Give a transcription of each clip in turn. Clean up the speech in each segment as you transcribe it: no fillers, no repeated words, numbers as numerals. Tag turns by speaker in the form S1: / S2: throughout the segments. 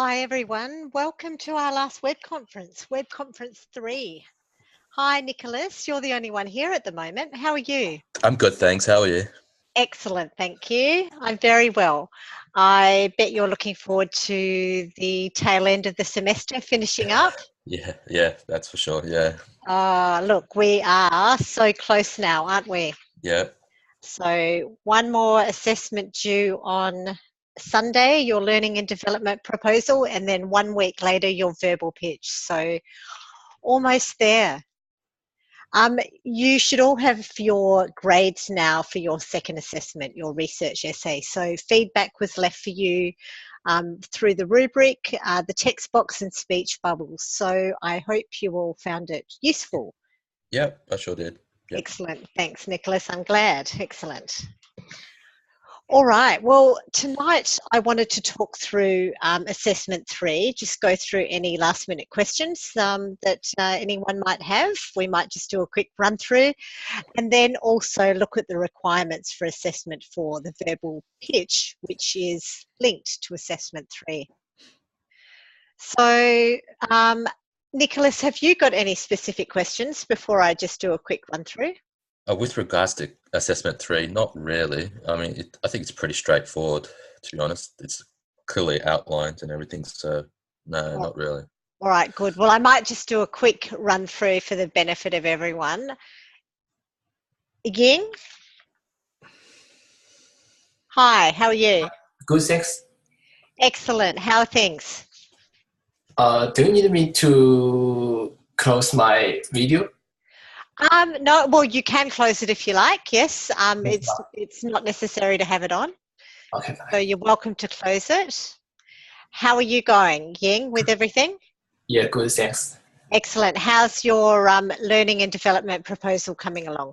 S1: Hi everyone, welcome to our last web conference, Web Conference 3. Hi Nicholas, you're the only one here at the moment. How are you?
S2: I'm good, thanks. How are you?
S1: Excellent, thank you. I'm very well. I bet you're looking forward to the tail end of the semester finishing up.
S2: Yeah, that's for sure. Yeah,
S1: Look, we are so close now, aren't we?
S2: yeah,
S1: So one more assessment due on Sunday, your learning and development proposal, and then 1 week later, your verbal pitch. So almost there. You should all have your grades now for your second assessment, your research essay. So feedback was left for you through the rubric, the text box and speech bubbles. So I hope you all found it useful.
S2: yeah. I sure did. Yep.
S1: Excellent. Thanks, Nicholas. I'm glad. Excellent. All right. Well, tonight I wanted to talk through assessment 3, just go through any last minute questions that anyone might have. We might just do a quick run through and then also look at the requirements for assessment 4, the verbal pitch, which is linked to assessment 3. So, Nicholas, have you got any specific questions before I just do a quick run through?
S2: With regards to assessment 3, not really. I mean, I think it's pretty straightforward, to be honest. It's clearly outlined and everything, so no, not really.
S1: All right, good. Well, I might just do a quick run through for the benefit of everyone. Ying? Hi, how are you?
S3: Good, thanks.
S1: Excellent. How are things?
S3: Do you need me to close my video?
S1: No, well, you can close it if you like. Yes,
S3: Yes,
S1: it's not necessary to have it on,
S3: Okay.
S1: so you're welcome to close it. How are you going, Ying, with everything?
S3: Yeah, good, thanks.
S1: Excellent. How's your learning and development proposal coming along?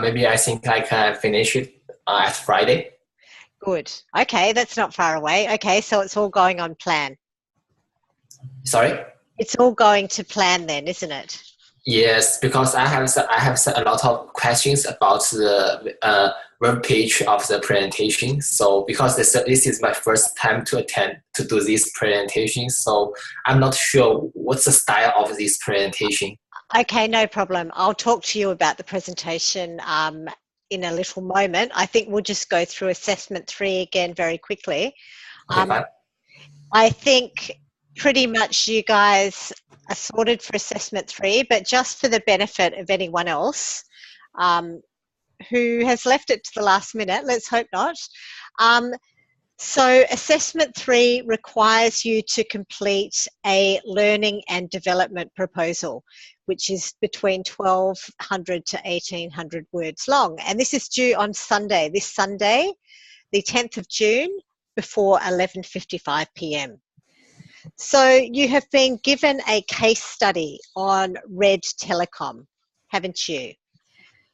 S3: Maybe I think I can finish it at Friday.
S1: Good. Okay, that's not far away. Okay, so it's all going on plan.
S3: Sorry?
S1: It's all going to plan then, isn't it?
S3: Yes, because I have a lot of questions about the web page of the presentation. So because this is my first time to do this presentation, so I'm not sure what's the style of this presentation.
S1: Okay, no problem. I'll talk to you about the presentation in a little moment. I think we'll just go through assessment 3 again very quickly.
S3: Okay, fine.
S1: I think pretty much you guys are sorted for assessment 3, but just for the benefit of anyone else who has left it to the last minute, let's hope not. So assessment 3 requires you to complete a learning and development proposal, which is between 1,200 to 1,800 words long. And this is due on Sunday, this Sunday, the 10th of June, before 11:55 p.m. So you have been given a case study on Red Telecom, haven't you?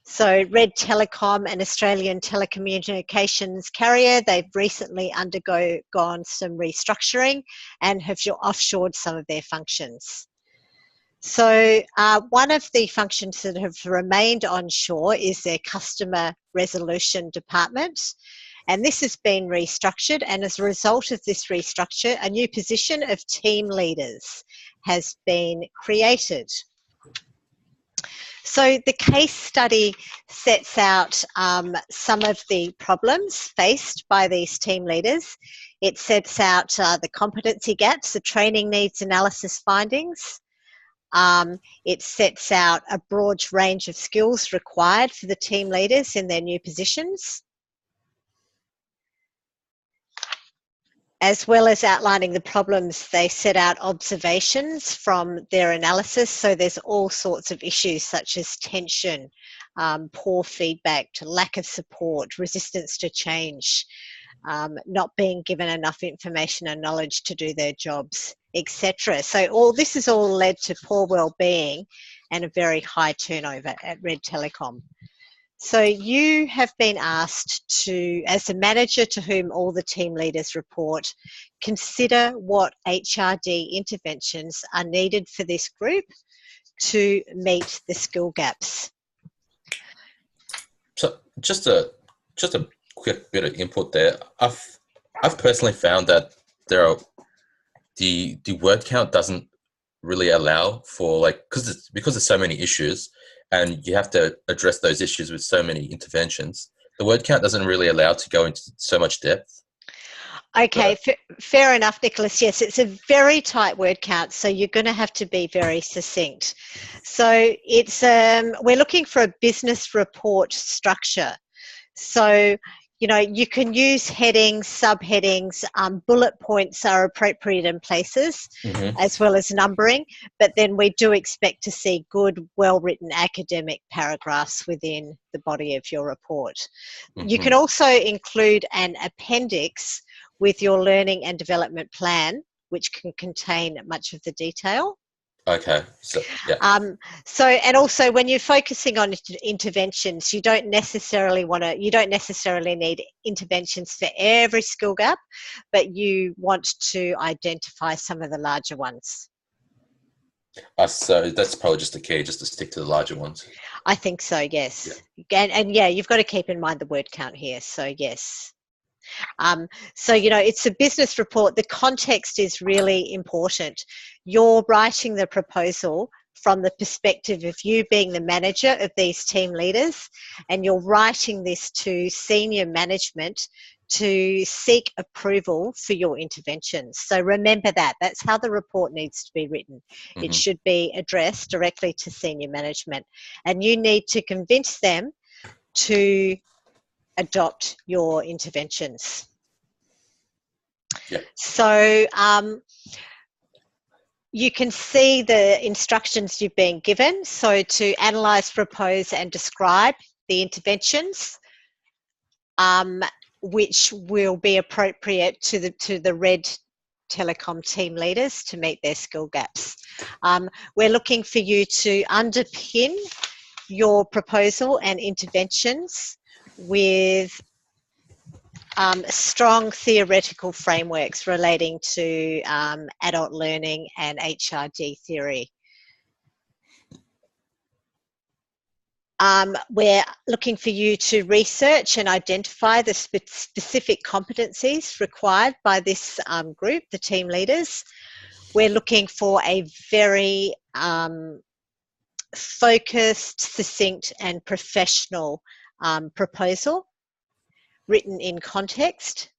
S1: So Red Telecom, an Australian telecommunications carrier, they've recently undergone some restructuring and have offshored some of their functions. So one of the functions that have remained onshore is their customer resolution department. And this has been restructured, and as a result of this restructure, a new position of team leaders has been created. So the case study sets out some of the problems faced by these team leaders. It sets out the competency gaps, the training needs analysis findings. It sets out a broad range of skills required for the team leaders in their new positions, as well as outlining the problems. They set out observations from their analysis. So there's all sorts of issues such as tension, poor feedback, lack of support, resistance to change, not being given enough information and knowledge to do their jobs, etc. So this has all led to poor well-being and a very high turnover at Red Telecom. So you have been asked to, as the manager to whom all the team leaders report, consider what HRD interventions are needed for this group to meet the skill gaps.
S2: So just a quick bit of input there. I've personally found that the word count doesn't really allow for, like, because there's so many issues and you have to address those issues with so many interventions. The word count doesn't really allow to go into so much depth.
S1: Okay, fair enough, Nicholas. Yes, it's a very tight word count, so you're going to have to be very succinct. So it's we're looking for a business report structure. So, you know, you can use headings, subheadings, bullet points are appropriate in places, as well as numbering, but then we do expect to see good, well-written academic paragraphs within the body of your report. You can also include an appendix with your learning and development plan, which can contain much of the detail.
S2: Okay, so yeah.
S1: And also when you're focusing on interventions, you don't necessarily need interventions for every skill gap, but you want to identify some of the larger ones.
S2: So that's probably just the key, just to stick to the larger ones.
S1: I think so, yes. Yeah. And yeah, you've got to keep in mind the word count here, so yes. So, you know, it's a business report. The context is really important. You're writing the proposal from the perspective of you being the manager of these team leaders, and you're writing this to senior management to seek approval for your interventions. So remember that. That's how the report needs to be written. It should be addressed directly to senior management, and you need to convince them to adopt your interventions.
S2: Yeah.
S1: So you can see the instructions you've been given. So to analyse, propose and describe the interventions, which will be appropriate to the Red Telecom team leaders to meet their skill gaps. We're looking for you to underpin your proposal and interventions with strong theoretical frameworks relating to adult learning and HRD theory. We're looking for you to research and identify the specific competencies required by this group, the team leaders. We're looking for a very focused, succinct and professional proposal written in context.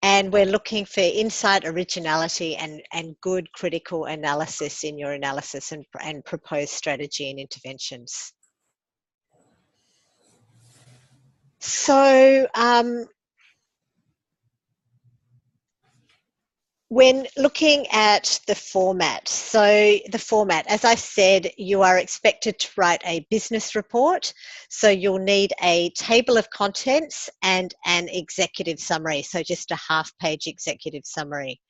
S1: And we're looking for insight, originality and good critical analysis in your analysis and proposed strategy and interventions. So when looking at the format, as I said, you are expected to write a business report. So you'll need a table of contents and an executive summary. So just a half-page executive summary.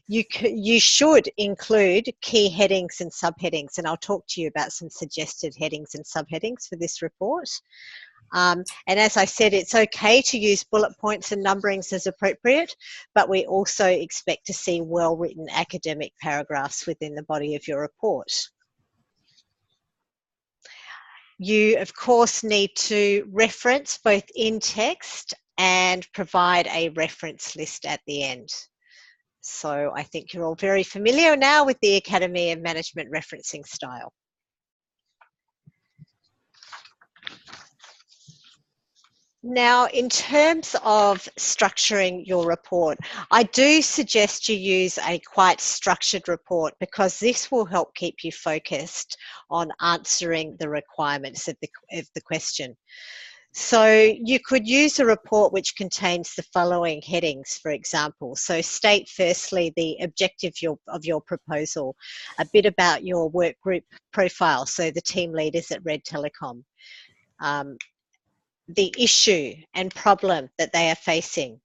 S1: You should include key headings and subheadings, and I'll talk to you about some suggested headings and subheadings for this report. And as I said, it's okay to use bullet points and numberings as appropriate, but we also expect to see well-written academic paragraphs within the body of your report. You, of course, need to reference both in text and provide a reference list at the end. So I think you're all very familiar now with the Academy of Management referencing style. Now, in terms of structuring your report, I do suggest you use a quite structured report because this will help keep you focused on answering the requirements of the question. So you could use a report which contains the following headings, for example. So state firstly the objective of your proposal, a bit about your work group profile, so the team leaders at Red Telecom. The issue and problem that they are facing,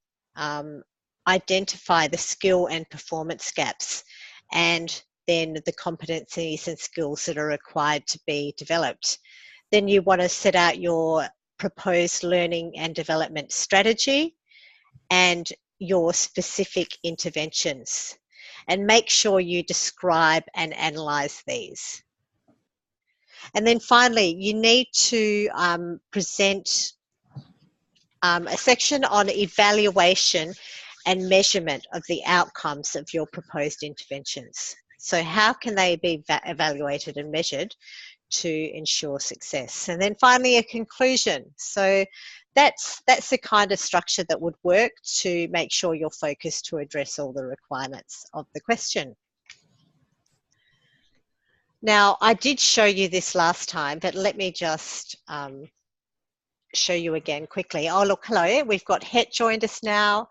S1: identify the skill and performance gaps, and then the competencies and skills that are required to be developed. Then you want to set out your proposed learning and development strategy and your specific interventions, and make sure you describe and analyse these. And then finally, you need to present a section on evaluation and measurement of the outcomes of your proposed interventions. So how can they be evaluated and measured to ensure success? And then finally, a conclusion. So that's the kind of structure that would work to make sure you're focused to address all the requirements of the question. Now, I did show you this last time, but let me just show you again quickly. Oh, look, hello. We've got Het joined us now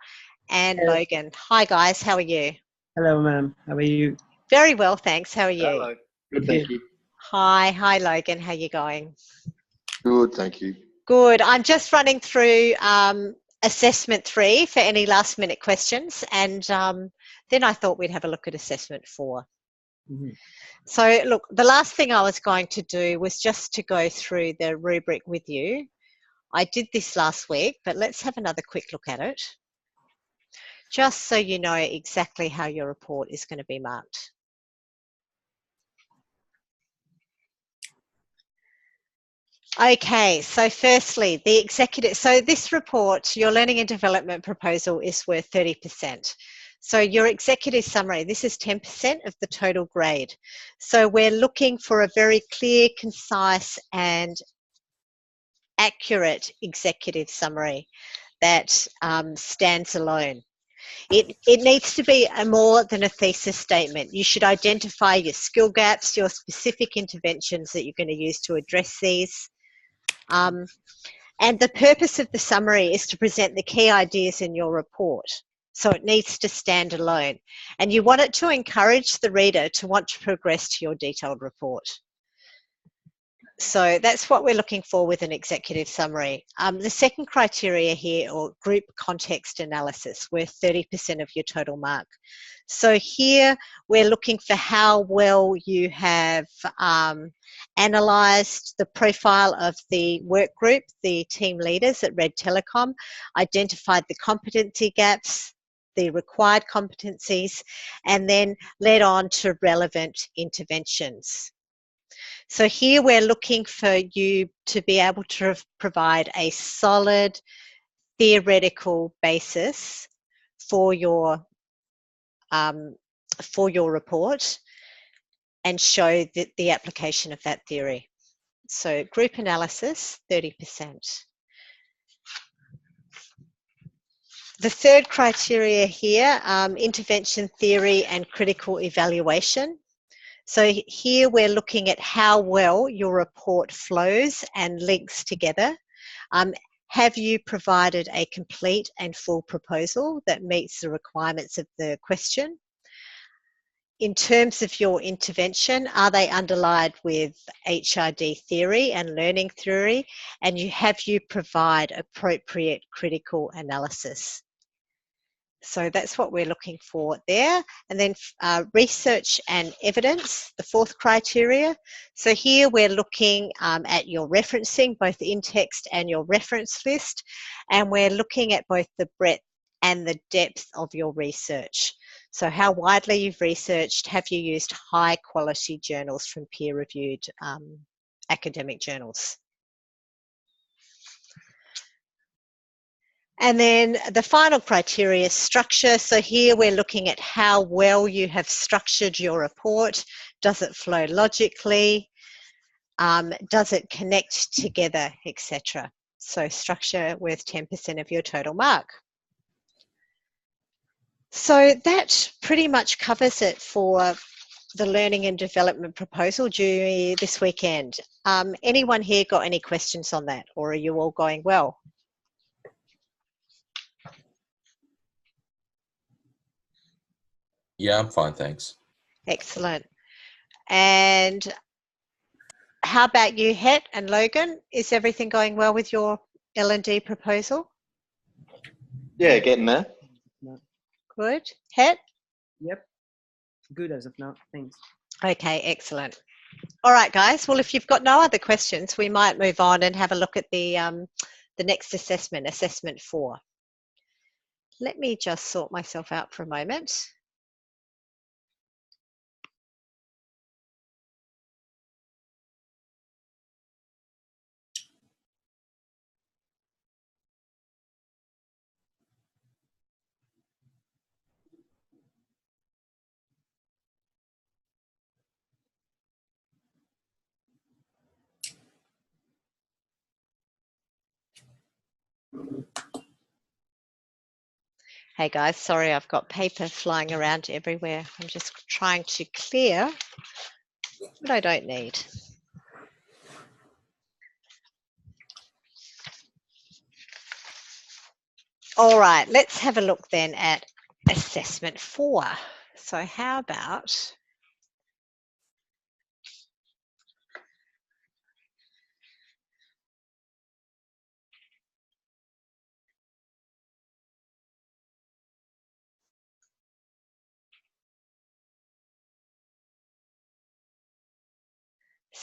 S1: and
S4: Hello.
S1: Logan. Hi, guys. How are you?
S4: Hello, ma'am. How are you?
S1: Very well, thanks. How are you?
S5: Hello. Good, thank you.
S1: Hi, Logan. How are you going?
S5: Good, thank you.
S1: Good. I'm just running through assessment 3 for any last minute questions, and then I thought we'd have a look at assessment 4.
S4: Mm-hmm.
S1: So look, the last thing I was going to do was just to go through the rubric with you. I did this last week, but let's have another quick look at it, just so you know exactly how your report is going to be marked. Okay, so firstly, the executive, so this report, your learning and development proposal is worth 30%. So your executive summary, this is 10% of the total grade. So we're looking for a very clear, concise and accurate executive summary that stands alone. It needs to be more than a thesis statement. You should identify your skill gaps, your specific interventions that you're going to use to address these. And the purpose of the summary is to present the key ideas in your report. So it needs to stand alone. And you want it to encourage the reader to want to progress to your detailed report. So that's what we're looking for with an executive summary. The second criteria here, or group context analysis, worth 30% of your total mark. So here we're looking for how well you have analysed the profile of the work group, the team leaders at Red Telecom, identified the competency gaps, the required competencies, and then led on to relevant interventions. So here we're looking for you to be able to provide a solid theoretical basis for your report and show the application of that theory. So group analysis, 30%. The third criteria here, intervention theory and critical evaluation. So here we're looking at how well your report flows and links together. Have you provided a complete and full proposal that meets the requirements of the question? In terms of your intervention, are they underlined with HRD theory and learning theory? And have you provide appropriate critical analysis? So that's what we're looking for there. And then research and evidence, the fourth criteria. So here we're looking at your referencing, both in text and your reference list. And we're looking at both the breadth and the depth of your research. So how widely you've researched, have you used high quality journals from peer-reviewed academic journals? And then the final criteria is structure. So here we're looking at how well you have structured your report. Does it flow logically? Does it connect together, etc.? So structure worth 10% of your total mark. So that pretty much covers it for the learning and development proposal due this weekend. Anyone here got any questions on that, or are you all going well?
S2: Yeah, I'm fine, thanks.
S1: Excellent. And how about you, Het and Logan? Is everything going well with your L&D proposal?
S5: Yeah, getting there.
S1: Good. Het?
S4: Yep. Good as of now. Thanks.
S1: Okay, excellent. All right, guys. Well, if you've got no other questions, we might move on and have a look at the next assessment, assessment 4. Let me just sort myself out for a moment. Hey guys, sorry I've got paper flying around everywhere. I'm just trying to clear what I don't need. All right, let's have a look then at assessment 4. So how about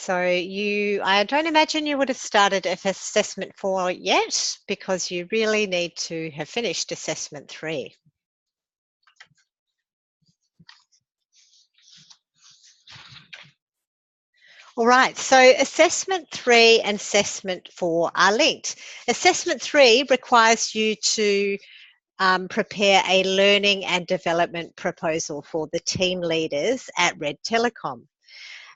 S1: I don't imagine you would have started assessment 4 yet, because you really need to have finished assessment 3. All right, so assessment 3 and assessment 4 are linked. Assessment 3 requires you to prepare a learning and development proposal for the team leaders at Red Telecom.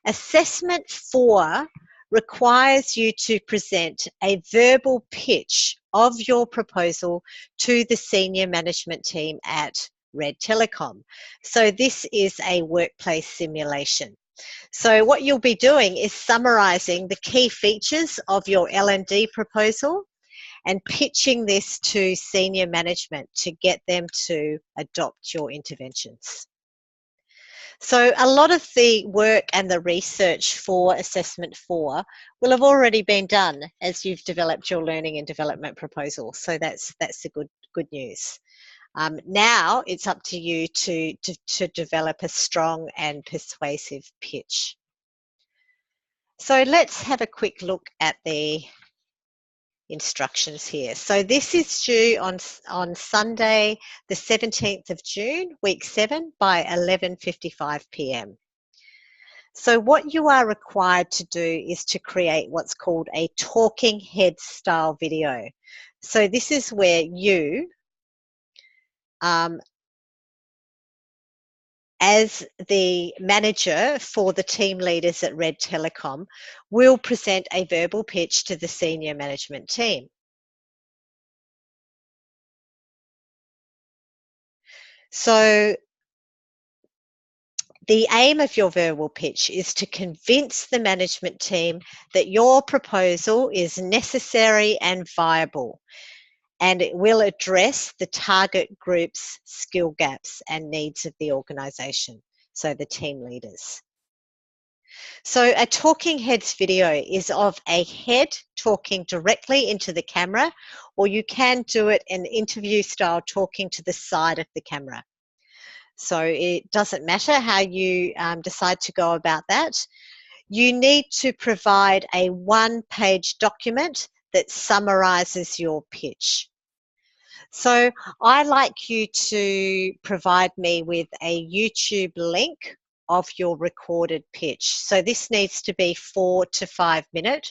S1: Assessment 4 requires you to present a verbal pitch of your proposal to the senior management team at Red Telecom. So this is a workplace simulation. So what you'll be doing is summarising the key features of your L&D proposal and pitching this to senior management to get them to adopt your interventions. So a lot of the work and the research for assessment 4 will have already been done as you've developed your learning and development proposal. So that's the good news. Now it's up to you to develop a strong and persuasive pitch. So let's have a quick look at the instructions here. So this is due on Sunday, the 17th of June, week 7 by 11:55 p.m. So what you are required to do is to create what's called a talking head style video. So this is where you, as the manager for the team leaders at Red Telecom, will present a verbal pitch to the senior management team. So the aim of your verbal pitch is to convince the management team that your proposal is necessary and viable, and it will address the target group's skill gaps and needs of the organisation, so the team leaders. So a talking heads video is of a head talking directly into the camera, or you can do it in interview style, talking to the side of the camera. So it doesn't matter how you decide to go about that. You need to provide a one-page document that summarises your pitch. So I like you to provide me with a YouTube link of your recorded pitch. So this needs to be 4 to 5 minute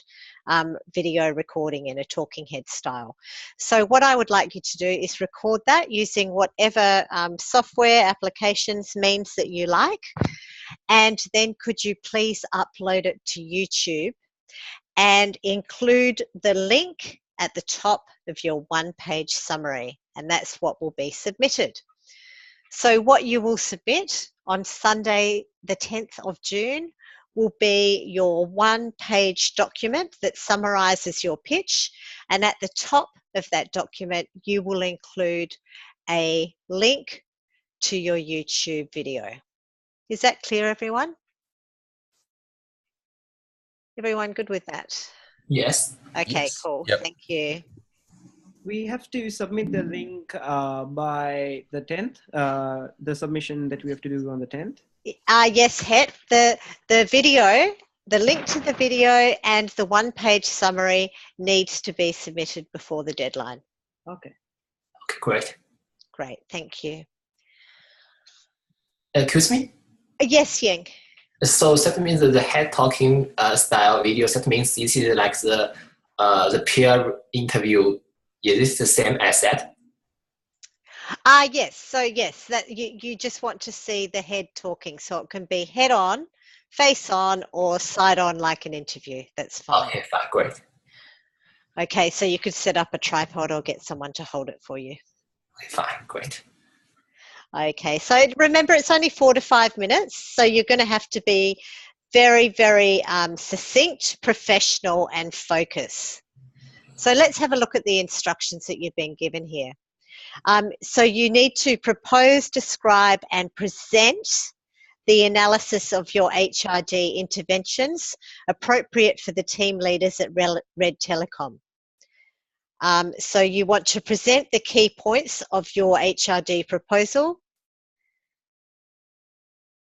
S1: video recording in a talking head style. So what I would like you to do is record that using whatever software applications means that you like, and then could you please upload it to YouTube and include the link at the top of your one-page summary, and that's what will be submitted. So what you will submit on Sunday the 10th of June will be your one-page document that summarises your pitch, and at the top of that document you will include a link to your YouTube video. Is that clear, everyone? Everyone good with that?
S3: Yes.
S1: Okay,
S2: Yes.
S1: cool.
S2: Yep.
S1: Thank you.
S4: We have to submit the link by the 10th, the submission that we have to do on the 10th.
S1: Yes, Het. The video, the link to the video and the one-page summary needs to be submitted before the deadline.
S4: Okay.
S3: Okay, great.
S1: Great, thank you.
S3: Excuse me?
S1: Yes, Ying.
S3: So that means that the head talking style video, that means this is like the peer interview. Is this the same as that?
S1: Yes. So yes, that you just want to see the head talking, so it can be head on, face on, or side on like an interview. That's fine.
S3: Okay, fine, great.
S1: Okay, so you could set up a tripod or get someone to hold it for you.
S3: Okay, fine, great.
S1: Okay, so remember it's only 4 to 5 minutes, so you're going to have to be very, very succinct, professional, and focus. So let's have a look at the instructions that you've been given here. So you need to propose, describe, and present the analysis of your HRD interventions appropriate for the team leaders at Red Telecom. So you want to present the key points of your HRD proposal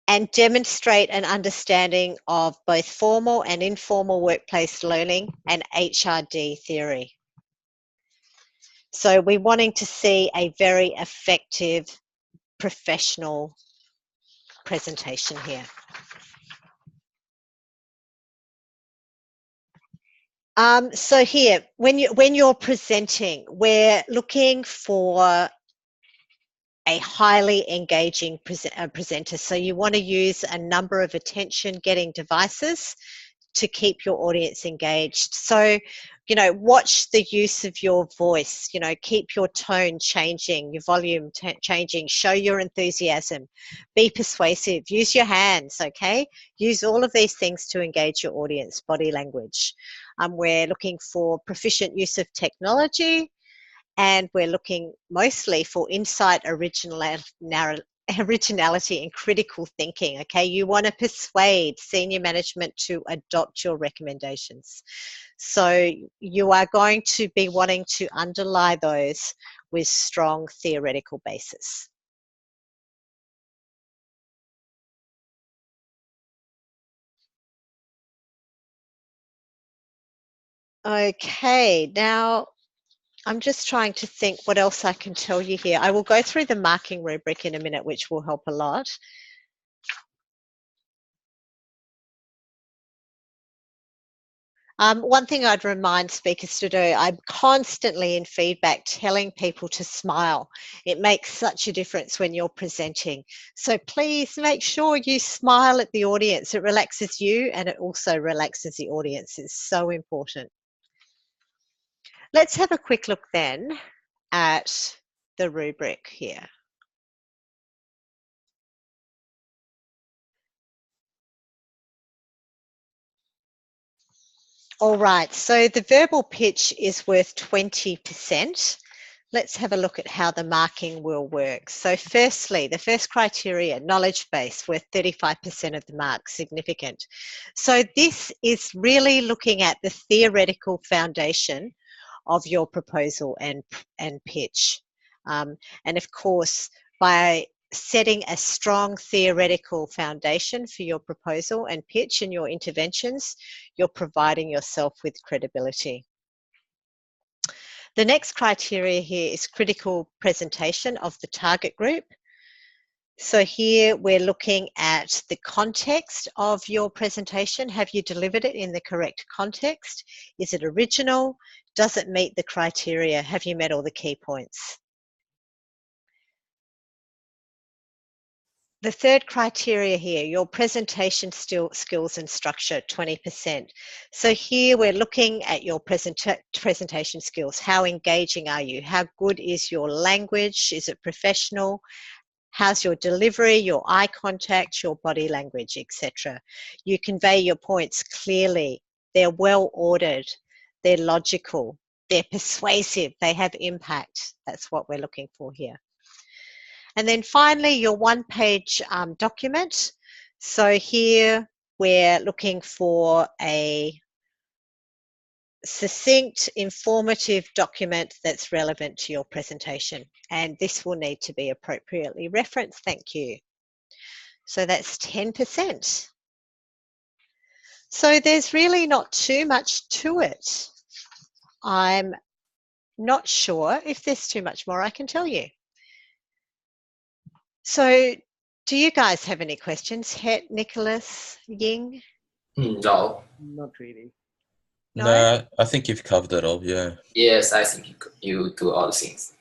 S1: and demonstrate an understanding of both formal and informal workplace learning and HRD theory. So we're wanting to see a very effective professional presentation here. So here, when you're presenting, we're looking for a highly engaging presenter. So you want to use a number of attention-getting devices to keep your audience engaged. So, you know, watch the use of your voice, you know, keep your tone changing, your volume changing, show your enthusiasm, be persuasive, use your hands, okay? Use all of these things to engage your audience, body language. We're looking for proficient use of technology, and we're looking mostly for insight, originality and critical thinking, okay? You want to persuade senior management to adopt your recommendations. So you are going to be wanting to underlie those with strong theoretical basis. Okay, now I'm just trying to think what else I can tell you here. I will go through the marking rubric in a minute, which will help a lot. One thing I'd remind speakers to do, I'm constantly in feedback telling people to smile. It makes such a difference when you're presenting. So please make sure you smile at the audience. It relaxes you and it also relaxes the audience. It's so important. Let's have a quick look then at the rubric here. All right, so the verbal pitch is worth 20%. Let's have a look at how the marking will work. So firstly, the first criteria, knowledge base, worth 35% of the mark, significant. So this is really looking at the theoretical foundation of your proposal and pitch. And of course, by setting a strong theoretical foundation for your proposal and pitch and your interventions, you're providing yourself with credibility. The next criteria here is critical presentation of the target group. So here we're looking at the context of your presentation. Have you delivered it in the correct context? Is it original? Does it meet the criteria? Have you met all the key points? The third criteria here, your presentation skills and structure, 20%. So here we're looking at your presentation skills. How engaging are you? How good is your language? Is it professional? How's your delivery, your eye contact, your body language, etc. You convey your points clearly. They're well ordered. They're logical. They're persuasive. They have impact. That's what we're looking for here. And then finally, your one-page document. So here we're looking for a succinct, informative document that's relevant to your presentation. And this will need to be appropriately referenced. Thank you. So that's 10%. So there's really not too much to it. I'm not sure if there's too much more I can tell you. So do you guys have any questions? Het, Nicholas, Ying?
S3: No.
S4: Not really.
S2: No, I think you've covered it all, yeah.
S3: Yes, I think you do all the things.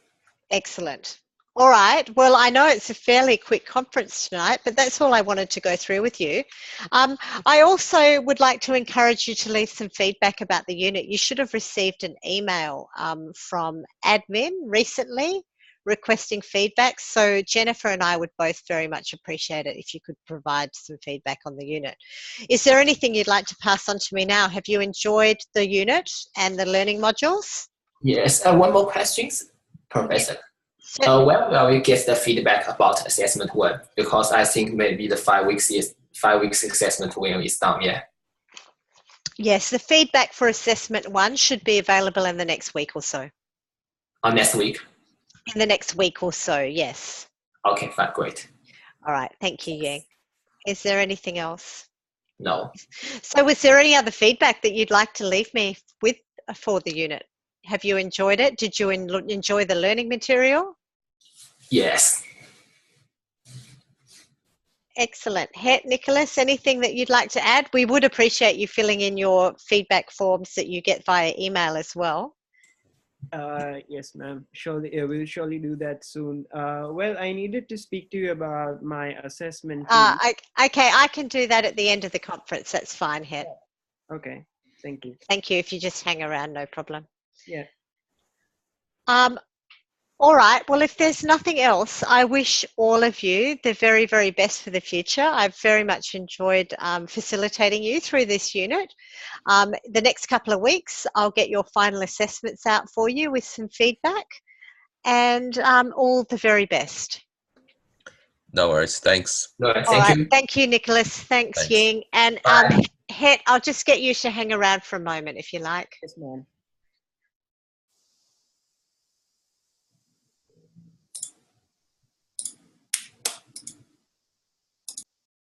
S1: Excellent. All right. Well, I know it's a fairly quick conference tonight, but that's all I wanted to go through with you. I also would like to encourage you to leave some feedback about the unit. You should have received an email from admin recently requesting feedback. So Jennifer and I would both very much appreciate it if you could provide some feedback on the unit. Is there anything you'd like to pass on to me now? Have you enjoyed the unit and the learning modules?
S3: Yes. One more question, Professor. When will we get the feedback about assessment 1? Because I think maybe the 5 weeks assessment when is done. Yeah.
S1: Yes, the feedback for assessment 1 should be available in the next week or so.
S3: Next week.
S1: In the next week or so, yes.
S3: Okay, fine, great.
S1: All right, thank you, Ying. Is there anything else?
S3: No.
S1: So was there any other feedback that you'd like to leave me with for the unit? Have you enjoyed it? Did you enjoy the learning material?
S3: Yes.
S1: Excellent. Nicholas, anything that you'd like to add? We would appreciate you filling in your feedback forms that you get via email as well.
S4: Yes, ma'am. Surely, we'll surely do that soon. Well, I needed to speak to you about my assessment.
S1: Okay, I can do that at the end of the conference. That's fine, Het.
S4: Okay, thank you.
S1: Thank you. If you just hang around, no problem.
S4: Yeah.
S1: All right. Well, if there's nothing else, I wish all of you the very, very best for the future. I've very much enjoyed facilitating you through this unit. The next couple of weeks, I'll get your final assessments out for you with some feedback, and all the very best.
S2: No worries. Thanks.
S3: No,
S1: All
S3: thank
S1: right.
S3: you.
S1: Thank you, Nicholas. Thanks,
S2: Thanks.
S1: Ying. And
S3: Bye.
S1: Het, I'll just get you to hang around for a moment if you like.
S4: Yes, ma'am.